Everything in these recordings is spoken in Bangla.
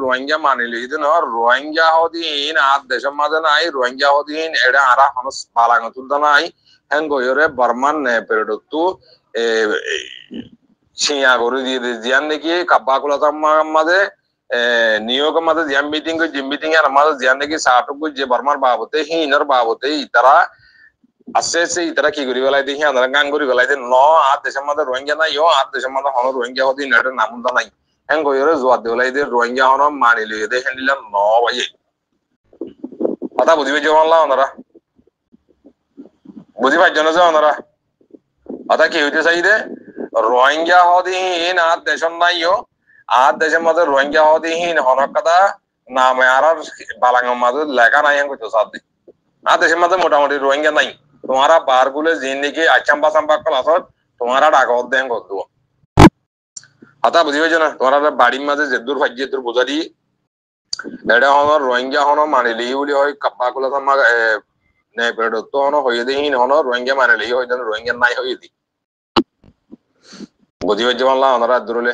রোহিঙ্গা মানিলে ইদে ন রোহিঙ্গা হদিন আর দেশের মাঝে নাই রোহিঙ্গা হদিন এডা আরা হনস বালাঙ্গ তুলতা নাই হেন গয়রে বর্মান নে পেরডতু এ সিয়া করে দিয়ে জিয়ান নাকি কাব্বা কুলাতাম মাঝে নিয়োগ মাঝে জিয়ান মিটিং এর মাঝে জিয়ান নাকি সাটুকু যে বর্মার বাবতে হিনর বাবতে ইতারা আস্তে আস্তে ইতারা কি করি বেলাই দেখি আমরা গান করি বেলাই ন আর দেশের মাঝে রোহিঙ্গা নাই আর দেশের মাঝে হন রোহিঙ্গা হদিন এটা নামুন্দা নাই হেন গয়রে জোয়ার দেওয়ালাই দিয়ে রোহিঙ্গা হন মানি লিয়ে দে হেন দিলাম ন ভাই কথা বুঝিবে যে মানলাম ওনারা বুঝি পাইছ না যে ওনারা কথা কি হইতে চাই দে রোহিঙ্গা হদিহীন আর দেশের নাইও আর দেশের মধ্যে রোহিঙ্গা হদিহীন হনক কথা নামে আর বালাঙ্গের মাঝে লেখা নাই করতে সাথে আর দেশের মধ্যে মোটামুটি রোহিঙ্গা নাই তোমারা বার গুলো জিন নাকি আচাম বাসাম বাক্কল আসত তোমারা ডাকা দেন কর দেবো কথা বুঝি পাইছ না তোমার বাড়ির মাঝে যেদূর ভাই যেদূর বোঝা দি এটা হন রোহিঙ্গা হন মানিলি বলি হয় কাপ্পা কুলা থামা নে পেড়তো হন হয়ে দিহীন হন রোহিঙ্গা মানিলি হয় রোহিঙ্গা নাই হয়ে দি বুঝি পাইছ মানলাম ওনারা দূরলে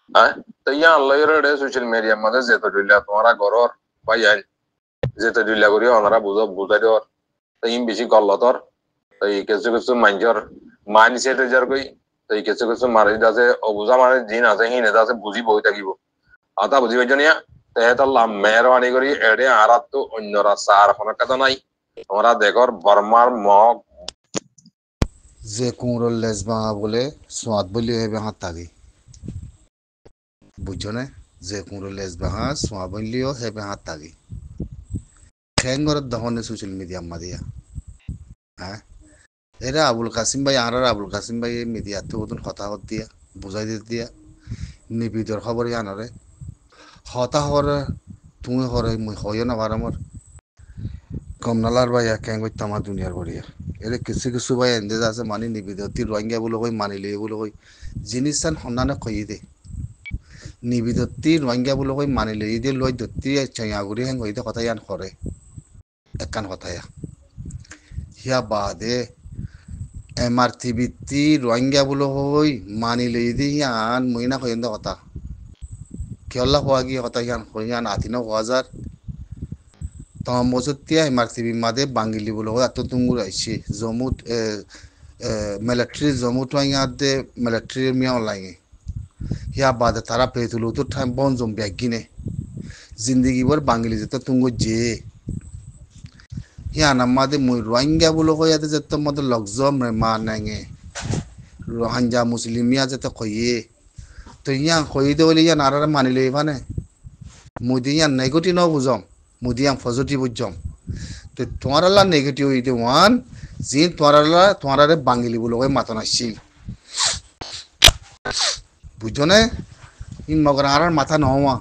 হ্যাঁ তো ইয়া আল্লাহ সোশ্যাল মিডিয়ার মাঝে যেতে দিলা তোমারা ঘরর পাইয়ান যেতে দিলা করি ওনারা বুঝাই দেওয়ার তো ইম বেশি গল্লতর তো এই কিছু কিছু মানুষের মাইন্ড সেট হয়ে যার কই তো এই কিছু কিছু মানুষ আছে অবুঝা মানে জিন আছে হিন আছে বুঝি বই থাকিব আতা বুঝি পাইছ নিয়া তেহেতাল্লাহ মেহরবানি করি এডে আর তো অন্যরা সার কোনো কথা নাই তোমরা দেখর বর্মার মগ যে কুমড়োর লেজ ভাঙা বলে সোয়াদ বলি হেবে হাত থাকি বুঝছো না যে কুমড়োর লেজ ভাঙা সোয়া বললিও হেবে হাত থাকি খেঙ্গরের দহনে সোশ্যাল মিডিয়া মাদিয়া হ্যাঁ এরা আবুল কাসিম ভাই আর আবুল কাসিম ভাই মিডিয়াতে ওদের হতাহত দিয়া বুঝাই দিতে দিয়া নিবিদর খবর আনারে হতা হরে তুমি হরে মুই হয় না বার আমার কমনালার ভাইয়া কেন করতে আমার দুনিয়ার বড়িয়া এর কিছু কিছু ভাই এন্দেজ আছে মানি নিবিদতি রোহিঙ্গা বলে কই মানিলে বলে কই জিনিস চান সন্ধানে কই দে নিবিদতি রোহিঙ্গা বলে কই মানিলে দে লই দত্তি চাইয়াগুড়ি হেন হইতে কথা ইয়ান করে একান কথা হিয়া বাদে এমআরটিভিতি রোহিঙ্গা বলে কই মানিলে দি ইয়ান মইনা কইন্দ কথা কেলা হওয়া গিয়ে কথা ইয়ান কইয়ান আতিনো হাজার তমবসতিয়া এমআরটিভি মাদে বাঙ্গিলি বলে এত তুঙ্গুর আইছে জমুত মিলিটারি জমুত ওয়াইয়াদে মিলিটারি মিয়া অনলাইনে হিয়া বাদে তারা পেতুলো তো টাইম বন জম ব্যাগিনে জিন্দগি ভর বাঙ্গিলি যেত তুঙ্গু যে হিয়া নামাদে মুই রোহিঙ্গা বলে কইয়াতে যেত মধ্যে লগজম মা নাঙে রোহিঙ্গা মুসলিমিয়া যেতে কইয়ে তো ইয়া কইতে বলে ইয়া নারারে মানিলে মানে মুদি ইয়া নেগেটিভ ন বুঝম মুদিয়াম পজিটিভ বুঝম তো তোমার আল্লাহ নেগেটিভ হইতে ওয়ান জিন তোমারে বাঙ্গিলি বলে কই মাতন আসছিল বুঝছো না ইন মগর আর মাথা নহওয়া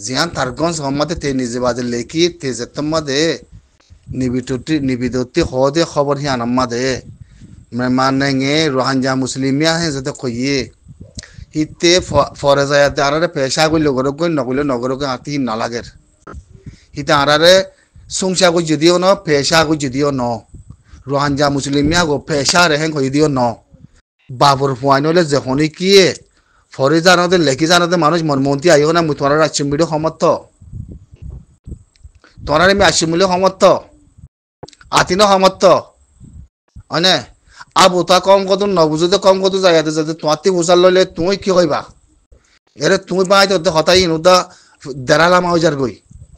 জিয়ান তারগঞ্জ হমাতে তে নিজে বাজে লেখি তে যেতম্মা দে নিবিদতি হদে খবর হি আনাম্মা দে মেহমান নেঙে রোহিঙ্গা মুসলিমিয়া হে যেতে কইয়ে হিতে ফরে যায়াতে আরে পেশা কইলে গরক কই নগলে নগরকে আতি নালাগের হিতে আরারে সংসা কই যদিও ন পেশা কই যদিও ন রোহিঙ্গা মুসলিমিয়া গো পেশা রে হেন কই দিও ন বাবুর ফুয়াইনলে যখনই কিয়ে ফরে জানাতে লেখি জানাতে মানুষ মনমন্তি আইও না মুই তোমার আসছিম ভিডিও সমর্থ তোমার আমি আসছিম বলে সমর্থ আতিনো সমর্থ হয়নে আবু তা কম কত নবুঝতে কম কত জায়গাতে যাতে তোমার বুঝার লইলে তুই কি কইবা এরে তুমি বাই তো হতাই নুদা দেরালাম হইজার গই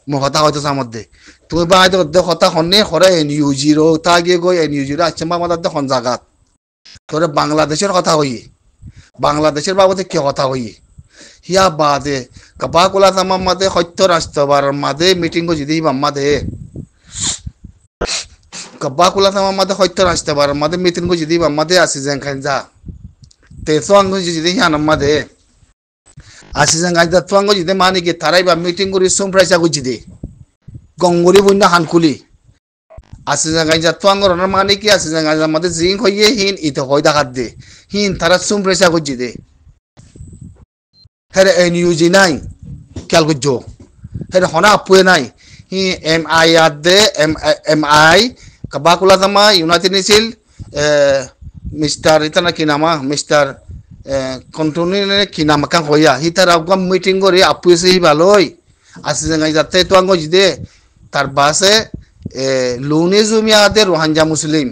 মো হতা হয়তো সামধ্যে তুমি বাই তো হতা হন্নে হরে এনইউজিরো তা গিয়ে গই এনইউজিরো আসছে মামাদার হন জাগাত তোরে বাংলাদেশের কথা হইয়ে বাংলাদেশের বাবদে কি কথা হইয়ে হিয়া বাদে কাবা কোলা তামাম মাদে সত্য রাষ্ট্রবার মাদে মিটিং কো যদি মাদে কাবা কোলা তামাম মাদে সত্য রাষ্ট্রবার মাদে মিটিং কো যদি মাদে আসি যেন খান যা তেসো আঙ্গ যদি হিয়ান মাদে আসি যেন গাইদা তো আঙ্গ যদি মানে কি তারাই বা মিটিং করি সুম প্রাইসা কো যদি গঙ্গুরি বন্যা হানকুলি আসি যেন গাইদা তো আঙ্গ রনার মানে কি আসি যেন গাইদা মাদে জিং হইয়ে হিন ইতে হয় দেখাত দে হিন তারা সুম প্রাইসা কো যদি হেরে এনইউজি নাই খেয়াল করছো হেরে হনা আপুয়ে নাই হি এমআই আর দে এমআই কাবাকুলা দামা ইউনাইটেড নেশন মিস্টার ইতা নাকি নামা মিস্টার কন্ট্রোল কি নামাকাং হইয়া হিতার আবগাম মিটিং করে আপুয়েছে হি ভালোই আসি জাঙ্গাই যাতে তো আঙ্গ জিদে তার বাসে লুনে জমিয়া দে রোহানজা মুসলিম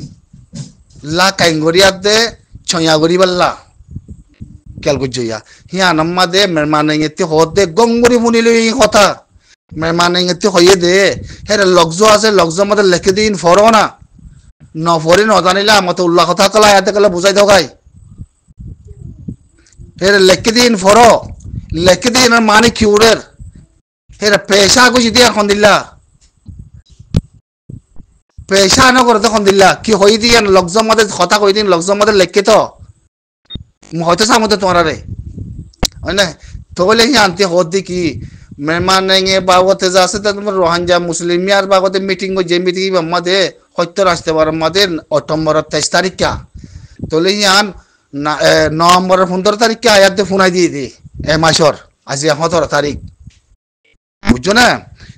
লা কাইঙ্গরিয়া দে ছয়াগরি বাল্লা কেল গুজইয়া হিয়া নাম্মা দে মেরমানে এতে হদে গঙ্গরি মুনিলে এই কথা মেরমানে এতে হইয়ে দে হেরে লগজো আছে লগজো মধ্যে লেখে দিন ফরো না ন ফরি ন জানিলা মতো উল্লাহ কথা কলা এতে কলা বুঝাই দাও গাই হেরে লেখে দিন ফরো লেখে দিন মানে কিউরের হেরে পেশা গুজি দিয়ে এখন দিল্লা পেশা না করে তখন দিল্লা কি হই দিয়ে লগজো মধ্যে কথা কই দিন লগজো মধ্যে লেখে তো হয়তো সামতে তোমার রে না তো বলে আনতে হদি কি মেহমান নেঙে বাবতে যা আছে তোমার রোহানজা মুসলিমিয়ার বাবতে মিটিং যে মিটিং আমাদের সত্য আসতে পারে আমাদের অক্টোবরের 23 তারিখা তোলে আন নভেম্বরের 15 তারিখে আয়াত দিয়ে ফোনাই দিয়ে দি এ মাসর আজি 17 তারিখ বুঝছো না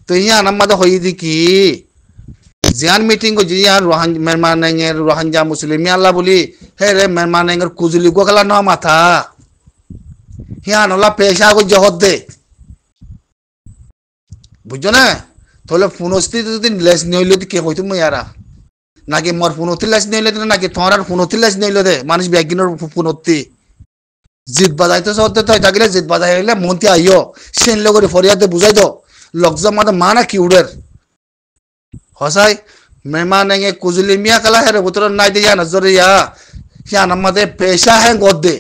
তো ইয়ান আমাদের হই দি কি জিয়ান মিটিং যে ইয়ান রোহান মেহমান নেঙে রোহানজা মুসলিমিয়া আল্লাহ বলি হে রে মেহমান নেঙের কুজুলি গোকলা ন মাথা হিয়ান ওলা পেশা গো জহর দে বুঝছো না তাহলে ফোনস্তি যদি লেস নইলে কে হইতো ইয়ারা নাকি মোর ফোনতি লেস নইলে নাকি তোমার ফোনতি লেস নইলে দে মানুষ ব্যাগিনের ফোনতি জিত বাজাইতে সত্য তো থাকলে জিত বাজাই হইলে মন্তি আইও সেন লগরে ফরিয়াদে বুঝাই দো লগজম মাদে মানা কি উড়ের হসাই মেহমান এঙ্গে কুজুলি মিয়া কালা হেরে বুতর নাই দিয়া নজরে ইয়া হিয়ান আমাদের পেশা হ্যাঁ গদ দে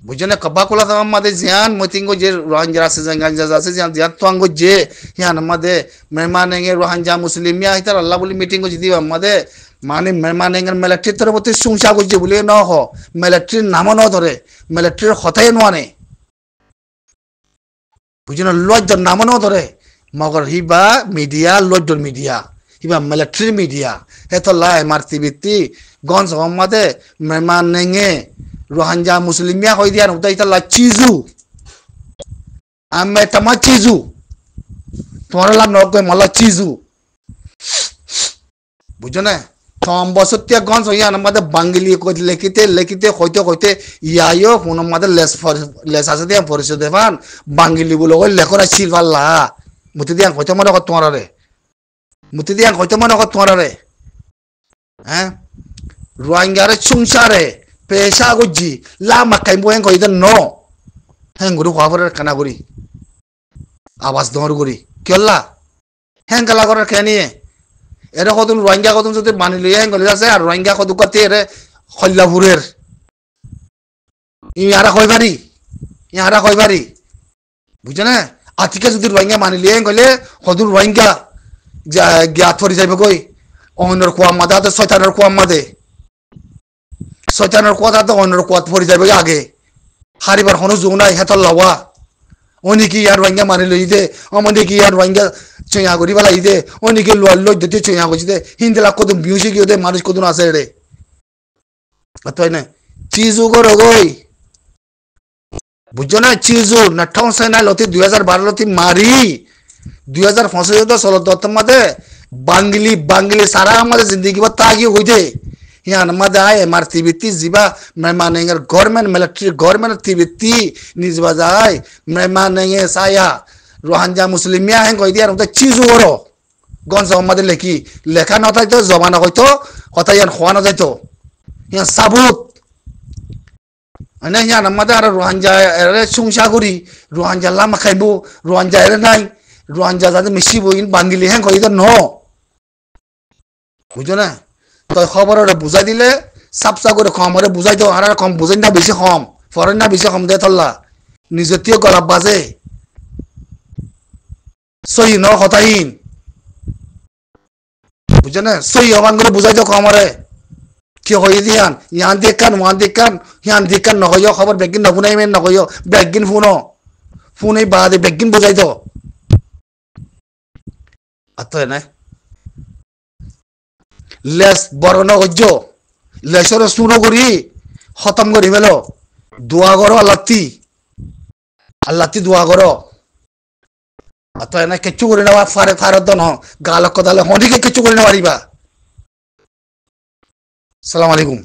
বুঝছো না কব্বা কোলা তো আমাদের জিয়ান মতিঙ্গো যে রোহানজা আছে জাঙ্গানজা আছে জিয়ান জিয়ান তো আঙ্গো যে হিয়ান আমাদের মেহমান এঙ্গে রোহানজা মুসলিমিয়া হিতার আল্লাহ বলি মিটিং গো যদি আমাদের মানে মেহমান এঙ্গের মিলিটারি তরফতে সংসা গজে বলে ন হ মিলিটারির নাম ন ধরে মিলিটারির কথাই নানে বুঝছো না লজ্জার নাম ন ধরে মগর হিবা মিডিয়া লজ্জর মিডিয়া হিবা মিলিটারি মিডিয়া হেতো লা এমআরটিভিটি গঞ্জ আমাদের মেহমান এঙ্গে রোহানজা মুসলিমিয়া হই দিয়া উদাই তালা চিজু আমি তামা চিজু তোমার লাভ নকই মালা চিজু বুঝছো না থম বসতিয়া গঞ্জ হইয়া আমাদের বাঙ্গিলি কই লেখিতে লেখিতে হইতে হইতে ইয়াইও কোন আমাদের লেস আছে দিয়া পরিচয় দেবান বাঙ্গিলি বলে ওই লেখরা ছিল পাল্লা মুতি দিয়া হইতে মনে কর তোমার রে মুতি দিয়া হইতে মনে কর তোমার রে হ্যাঁ রোহিঙ্গারে সংসারে পেশা গুজি লামা কাইমো হেং কইদন ন হেং গুরু খবর কানা গুরি আওয়াজ দর গুরি কেলা হেং কালা করে কেনিয়ে এর কতন রোহিঙ্গা কতন যদি মানি লই হেং গলি আছে আর রোহিঙ্গা কত কতে এর খল্লাপুরের ইয়ারা কইবারি ইয়ারা কইবারি বুঝছ না আতিকে যদি রোহিঙ্গা মানি লই হেং গলে কতন রোহিঙ্গা গিয়া থরি যাইবে কই অন্যর কোয়া মাদা তো শয়তানের কোয়া মাদে শয়তানের কথা তো অন্যর কোয়াত পড়ে যাবে আগে হারিবার কোনো জো নাই হেতল লওয়া অনেকে ইয়ার রোহিঙ্গা মানি লই দে অমনে কি ইয়ার রোহিঙ্গা চয়া করি বালা দে অনেকে লোয়ার লই দিতে চয়া করি দে হিন্দে লাখ কত বিউসি কি দে মানুষ কত আছে রে তাই না চিজু করো গই বুঝছো না চিজু না ঠাউন সাইনা লতি 2012 লতি মারি 2065 তো সলত দত্তমাদে বাঙ্গলি বাঙ্গলি সারা আমাদের জিন্দগি বা তাগি হইতে ইয়ান আমাদের আয় এমআরটিভিটি জিবা মেহমানেঙ্গের গভর্নমেন্ট মিলিটারি গভর্নমেন্ট টিভিটি নিজবা যায় মেহমানেঙ্গে সায়া রোহানজা মুসলিমিয়া হেং কই দিয়া ওটা চিজু করো গঞ্জ আমাদের লেখি লেখা না থাকতো জমা হইতো কথা ইয়ান খোয়া না যাইতো ইয়ান সাবুত ইয়ান আমাদের আর রোহানজা সংসা করি রোহানজা লামা খাইবো রোহানজা এর নাই রোহানজা যাতে মিশিব ইন বাঙ্গিলি হেং কই ন বুঝছো না তো খবর বুঝাই দিলে সাপসা করে কম হরে বুঝাই দাও আর কম বুঝাই না বেশি কম ফরেন না বেশি কম দে তল্লা নিজেও গলাপ বাজে সই ন হতাহীন বুঝছো না সই হবান করে বুঝাই দাও কম হরে কি হয়ে দিয়ান ইয়ান দেখান ওয়ান দেখান ইয়ান দেখান নহয় খবর বেগিন নফুনাই মেন নহয় বেগিন ফোনো ফোনে বাদে বেগিন বুঝাই দাও আতো না লেস বড় নজ্জ লেসর শুনো করি খতম করি ফেলো দোয়া করো আল্লাতি দোয়া করো তো এনে কেঁচু করে নেওয়া ফারে ফারত ন গালক দালে হনিকে কেঁচু করে নেওয়ারিবা সালাম আলাইকুম।